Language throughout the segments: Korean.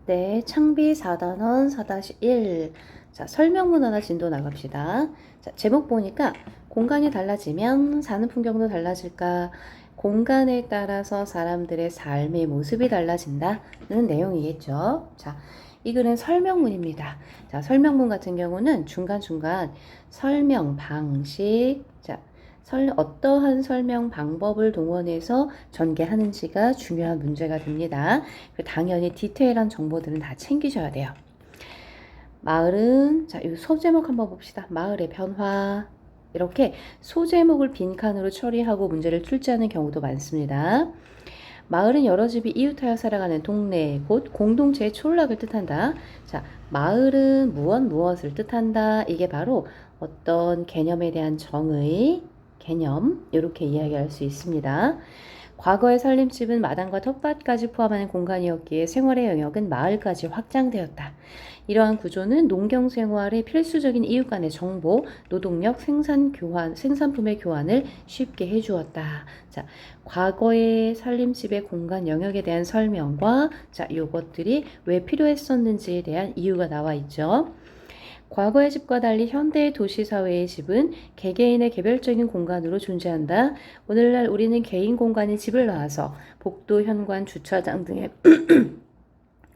네, 창비 4단원 4-1. 자, 설명문 하나 진도 나갑시다. 자, 제목 보니까 공간이 달라지면 사는 풍경도 달라질까? 공간에 따라서 사람들의 삶의 모습이 달라진다는 내용이겠죠. 자, 이 글은 설명문입니다. 자, 설명문 같은 경우는 중간중간 설명 방식, 자, 어떠한 설명 방법을 동원해서 전개하는지가 중요한 문제가 됩니다. 당연히 디테일한 정보들은 다 챙기셔야 돼요. 마을은, 자, 이 소제목 한번 봅시다. 마을의 변화. 이렇게 소제목을 빈칸으로 처리하고 문제를 출제하는 경우도 많습니다. 마을은 여러 집이 이웃하여 살아가는 동네, 곧 공동체의 촌락을 뜻한다. 자, 마을은 무엇을 뜻한다. 이게 바로 어떤 개념에 대한 정의, 개념, 이렇게 이야기할 수 있습니다. 과거의 살림집은 마당과 텃밭까지 포함하는 공간이었기에 생활의 영역은 마을까지 확장되었다. 이러한 구조는 농경 생활의 필수적인 이웃 간의 정보, 노동력, 생산품의 교환을 쉽게 해주었다. 자, 과거의 살림집의 공간 영역에 대한 설명과 자, 요것들이 왜 필요했었는지에 대한 이유가 나와 있죠. 과거의 집과 달리 현대의 도시사회의 집은 개개인의 개별적인 공간으로 존재한다. 오늘날 우리는 개인 공간인 집을 나와서 복도, 현관, 주차장 등의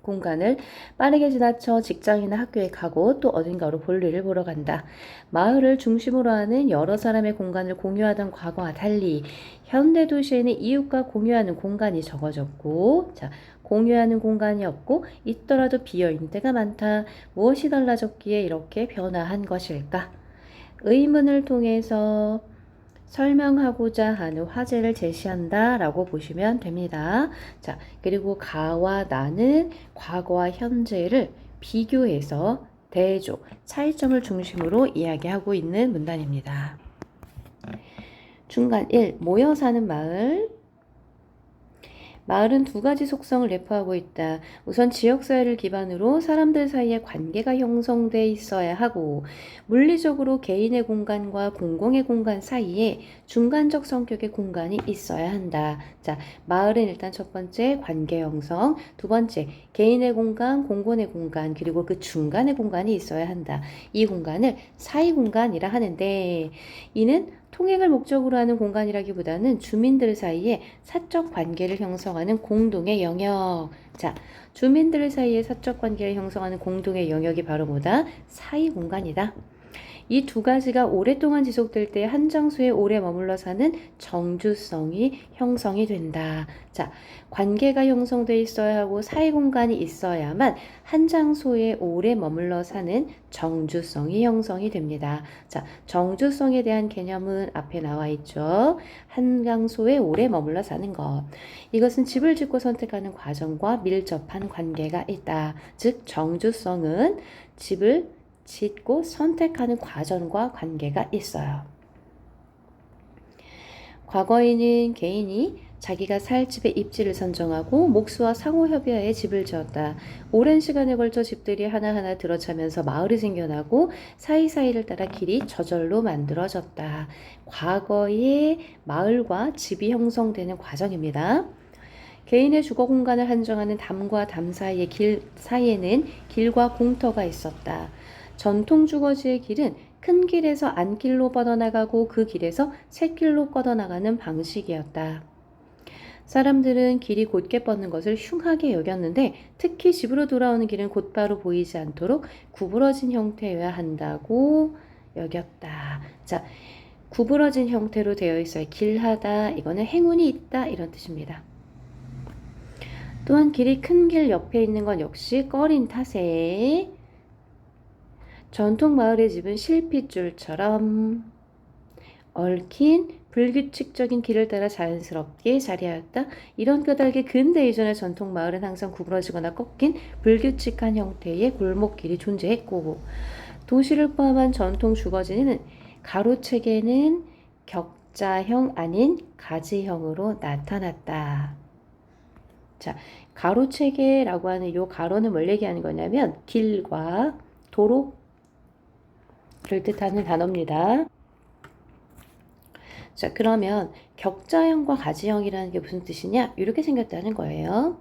공간을 빠르게 지나쳐 직장이나 학교에 가고 또 어딘가로 볼일을 보러 간다. 마을을 중심으로 하는 여러 사람의 공간을 공유하던 과거와 달리 현대 도시에는 이웃과 공유하는 공간이 적어졌고, 자, 공유하는 공간이 없고 있더라도 비어있는 데가 많다. 무엇이 달라졌기에 이렇게 변화한 것일까? 의문을 통해서 설명하고자 하는 화제를 제시한다 라고 보시면 됩니다. 자, 그리고 가와 나는 과거와 현재를 비교해서 대조, 차이점을 중심으로 이야기하고 있는 문단입니다. 중간 1. 모여 사는 마을. 마을은 두 가지 속성을 내포하고 있다. 우선 지역사회를 기반으로 사람들 사이에 관계가 형성돼 있어야 하고, 물리적으로 개인의 공간과 공공의 공간 사이에 중간적 성격의 공간이 있어야 한다. 자, 마을은 일단 첫 번째 관계 형성, 두 번째 개인의 공간, 공공의 공간, 그리고 그 중간의 공간이 있어야 한다. 이 공간을 사이 공간이라 하는데, 이는 통행을 목적으로 하는 공간이라기보다는 주민들 사이에 사적 관계를 형성하는 공동의 영역. 자, 주민들 사이에 사적 관계를 형성하는 공동의 영역이 바로 뭐다? 사이 공간이다. 이 두 가지가 오랫동안 지속될 때 한 장소에 오래 머물러 사는 정주성이 형성이 된다. 자, 관계가 형성돼 있어야 하고 사이 공간이 있어야만 한 장소에 오래 머물러 사는 정주성이 형성이 됩니다. 자, 정주성에 대한 개념은 앞에 나와 있죠. 한 장소에 오래 머물러 사는 것. 이것은 집을 짓고 선택하는 과정과 밀접한 관계가 있다. 즉, 정주성은 집을 짓고 선택하는 과정과 관계가 있어요. 과거에는 개인이 자기가 살 집의 입지를 선정하고 목수와 상호협의하에 집을 지었다. 오랜 시간에 걸쳐 집들이 하나하나 들어차면서 마을이 생겨나고 사이사이를 따라 길이 저절로 만들어졌다. 과거의 마을과 집이 형성되는 과정입니다. 개인의 주거 공간을 한정하는 담과 담 사이의 사이에는 길과 공터가 있었다. 전통 주거지의 길은 큰 길에서 안길로 뻗어나가고 그 길에서 샛길로 뻗어나가는 방식이었다. 사람들은 길이 곧게 뻗는 것을 흉하게 여겼는데 특히 집으로 돌아오는 길은 곧바로 보이지 않도록 구부러진 형태여야 한다고 여겼다. 자, 구부러진 형태로 되어 있어야 길하다. 이거는 행운이 있다. 이런 뜻입니다. 또한 길이 큰 길 옆에 있는 건 역시 꺼린 탓에 전통 마을의 집은 실핏줄처럼 얽힌 불규칙적인 길을 따라 자연스럽게 자리하였다. 이런 까닭에 근대 이전의 전통 마을은 항상 구부러지거나 꺾인 불규칙한 형태의 골목길이 존재했고, 도시를 포함한 전통 주거지는 가로체계는 격자형 아닌 가지형으로 나타났다. 자, 가로체계라고 하는 이 가로는 뭘 얘기하는 거냐면 길과 도로를 뜻하는 단어입니다. 자, 그러면 격자형과 가지형이라는 게 무슨 뜻이냐? 이렇게 생겼다는 거예요.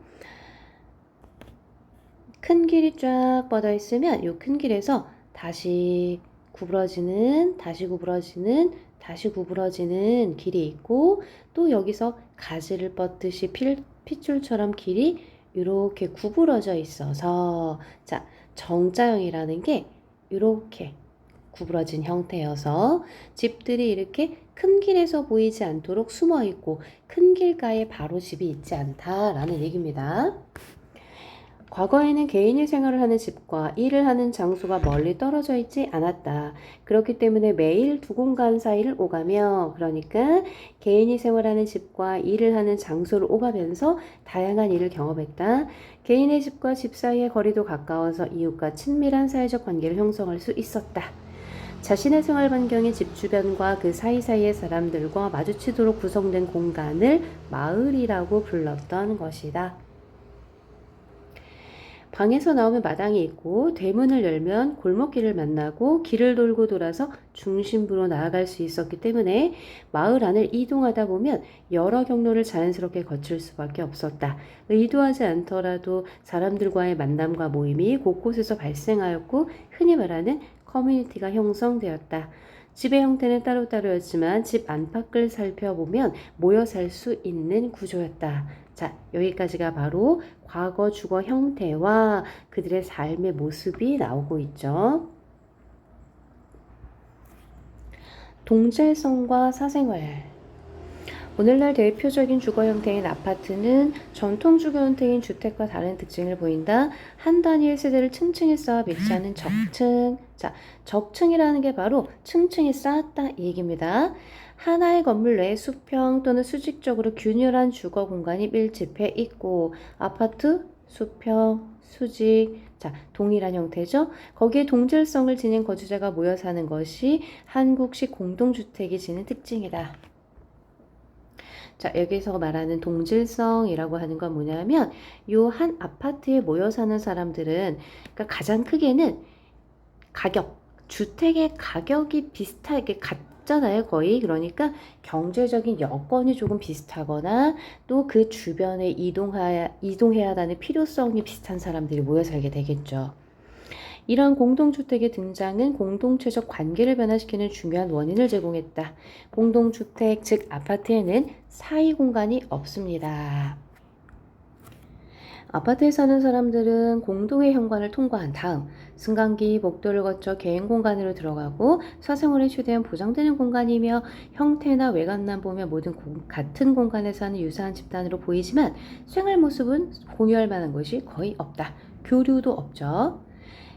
큰 길이 쫙 뻗어 있으면 이 큰 길에서 다시 구부러지는, 다시 구부러지는, 다시 구부러지는 길이 있고, 또 여기서 가지를 뻗듯이 핏줄처럼 길이 이렇게 구부러져 있어서, 자, 정자형이라는 게 이렇게 구부러진 형태여서 집들이 이렇게 큰 길에서 보이지 않도록 숨어 있고 큰 길가에 바로 집이 있지 않다라는 얘기입니다. 과거에는 개인이 생활을 하는 집과 일을 하는 장소가 멀리 떨어져 있지 않았다. 그렇기 때문에 매일 두 공간 사이를 오가며, 그러니까 개인이 생활하는 집과 일을 하는 장소를 오가면서 다양한 일을 경험했다. 개인의 집과 집 사이의 거리도 가까워서 이웃과 친밀한 사회적 관계를 형성할 수 있었다. 자신의 생활 반경이 집 주변과 그 사이사이의 사람들과 마주치도록 구성된 공간을 마을이라고 불렀던 것이다. 방에서 나오면 마당이 있고 대문을 열면 골목길을 만나고 길을 돌고 돌아서 중심부로 나아갈 수 있었기 때문에 마을 안을 이동하다 보면 여러 경로를 자연스럽게 거칠 수밖에 없었다. 의도하지 않더라도 사람들과의 만남과 모임이 곳곳에서 발생하였고 흔히 말하는 커뮤니티가 형성되었다. 집의 형태는 따로따로였지만 집 안팎을 살펴보면 모여 살 수 있는 구조였다. 자, 여기까지가 바로 과거 주거 형태와 그들의 삶의 모습이 나오고 있죠. 동질성과 사생활. 오늘날 대표적인 주거 형태인 아파트는 전통 주거 형태인 주택과 다른 특징을 보인다. 한 단위의 세대를 층층이 쌓아 배치하는 적층. 자, 적층이라는 게 바로 층층이 쌓았다 이 얘기입니다. 하나의 건물 내에 수평 또는 수직적으로 균열한 주거 공간이 밀집해 있고, 아파트, 수평, 수직, 자, 동일한 형태죠. 거기에 동질성을 지닌 거주자가 모여 사는 것이 한국식 공동주택이 지닌 특징이다. 자, 여기서 말하는 동질성이라고 하는 건 뭐냐면 요 한 아파트에 모여 사는 사람들은, 그러니까 가장 크게는 가격, 주택의 가격이 비슷하게 같잖아요, 거의. 그러니까 경제적인 여건이 조금 비슷하거나 또 그 주변에 이동해야 하는 필요성이 비슷한 사람들이 모여 살게 되겠죠. 이러한 공동주택의 등장은 공동체적 관계를 변화시키는 중요한 원인을 제공했다. 공동주택, 즉 아파트에는 사이 공간이 없습니다. 아파트에 사는 사람들은 공동의 현관을 통과한 다음 승강기, 복도를 거쳐 개인 공간으로 들어가고 사생활에 최대한 보장되는 공간이며 형태나 외관만 보면 모든 같은 공간에 사는 유사한 집단으로 보이지만 생활 모습은 공유할 만한 것이 거의 없다. 교류도 없죠.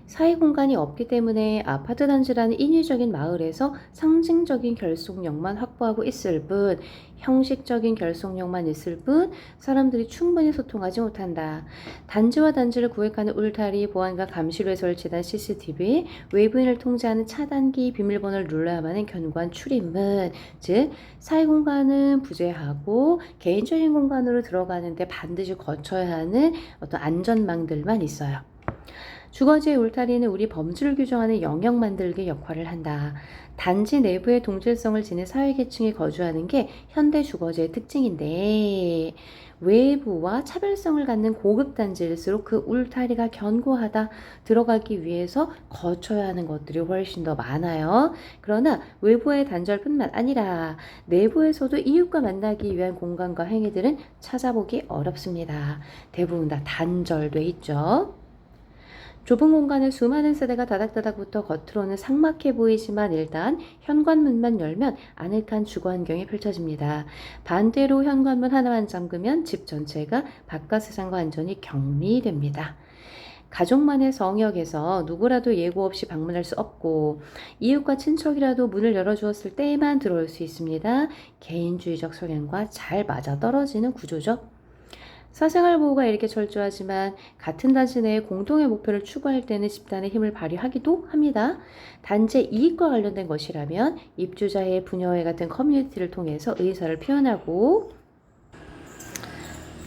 사이 공간이 없기 때문에 아파트 단지라는 인위적인 마을에서 상징적인 결속력만 확보하고 있을 뿐, 형식적인 결속력만 있을 뿐 사람들이 충분히 소통하지 못한다. 단지와 단지를 구획하는 울타리, 보안과 감시로에 설치된 CCTV, 외부인을 통제하는 차단기, 비밀번호를 눌러야만 하는 견고한 출입문, 즉 사이 공간은 부재하고 개인적인 공간으로 들어가는데 반드시 거쳐야 하는 어떤 안전망들만 있어요. 주거지의 울타리는 우리 범주를 규정하는 영역 만들기 역할을 한다. 단지 내부의 동질성을 지닌 사회계층이 거주하는 게 현대 주거지의 특징인데, 외부와 차별성을 갖는 고급 단지일수록 그 울타리가 견고하다. 들어가기 위해서 거쳐야 하는 것들이 훨씬 더 많아요. 그러나 외부의 단절뿐만 아니라 내부에서도 이웃과 만나기 위한 공간과 행위들은 찾아보기 어렵습니다. 대부분 다 단절돼 있죠. 좁은 공간에 수많은 세대가 다닥다닥 붙어 겉으로는 삭막해 보이지만 일단 현관문만 열면 아늑한 주거 환경이 펼쳐집니다. 반대로 현관문 하나만 잠그면 집 전체가 바깥 세상과 완전히 격리됩니다. 가족만의 성역에서 누구라도 예고 없이 방문할 수 없고 이웃과 친척이라도 문을 열어주었을 때에만 들어올 수 있습니다. 개인주의적 성향과 잘 맞아떨어지는 구조죠. 사생활 보호가 이렇게 철저하지만 같은 단지 내에 공동의 목표를 추구할 때는 집단의 힘을 발휘하기도 합니다. 단지의 이익과 관련된 것이라면 입주자의 부녀회 같은 커뮤니티를 통해서 의사를 표현하고,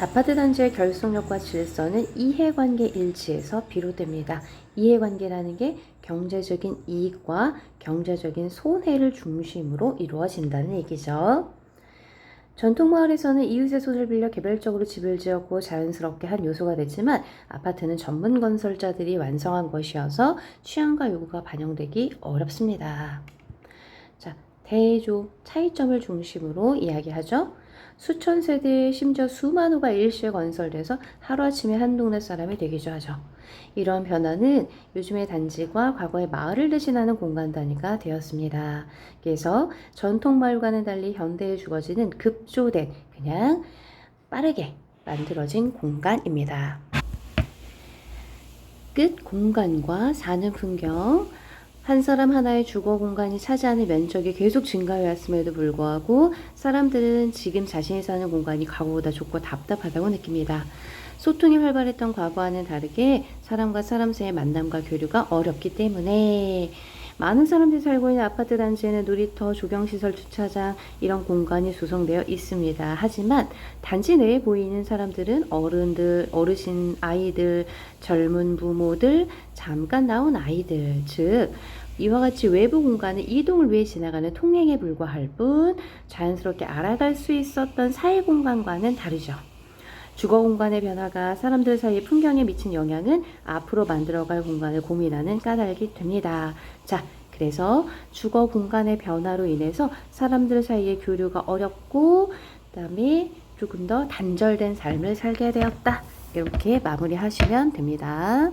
아파트 단지의 결속력과 질서는 이해관계 일치에서 비롯됩니다. 이해관계라는 게 경제적인 이익과 경제적인 손해를 중심으로 이루어진다는 얘기죠. 전통 마을에서는 이웃의 손을 빌려 개별적으로 집을 지었고 자연스럽게 한 요소가 됐지만 아파트는 전문 건설자들이 완성한 것이어서 취향과 요구가 반영되기 어렵습니다. 자, 대조, 차이점을 중심으로 이야기하죠. 수천 세대, 심지어 수만 호가 일시에 건설돼서 하루아침에 한 동네 사람이 되기도 하죠. 이런 변화는 요즘의 단지과 과거의 마을을 대신하는 공간 단위가 되었습니다. 그래서 전통 마을과는 달리 현대에 주어지는 급조된 그냥 빠르게 만들어진 공간입니다. 끝 공간과 사는 풍경. 한 사람 하나의 주거 공간이 차지하는 면적이 계속 증가해왔음에도 불구하고 사람들은 지금 자신이 사는 공간이 과거보다 좁고 답답하다고 느낍니다. 소통이 활발했던 과거와는 다르게 사람과 사람 사이의 만남과 교류가 어렵기 때문에 많은 사람들이 살고 있는 아파트 단지에는 놀이터, 조경시설, 주차장 이런 공간이 조성되어 있습니다. 하지만 단지 내에 보이는 사람들은 어른들, 어르신, 아이들, 젊은 부모들, 잠깐 나온 아이들, 즉 이와 같이 외부 공간은 이동을 위해 지나가는 통행에 불과할 뿐 자연스럽게 알아갈 수 있었던 사회 공간과는 다르죠. 주거 공간의 변화가 사람들 사이의 풍경에 미친 영향은 앞으로 만들어갈 공간을 고민하는 까닭이 됩니다. 자, 그래서 주거 공간의 변화로 인해서 사람들 사이의 교류가 어렵고 그다음에 조금 더 단절된 삶을 살게 되었다. 이렇게 마무리하시면 됩니다.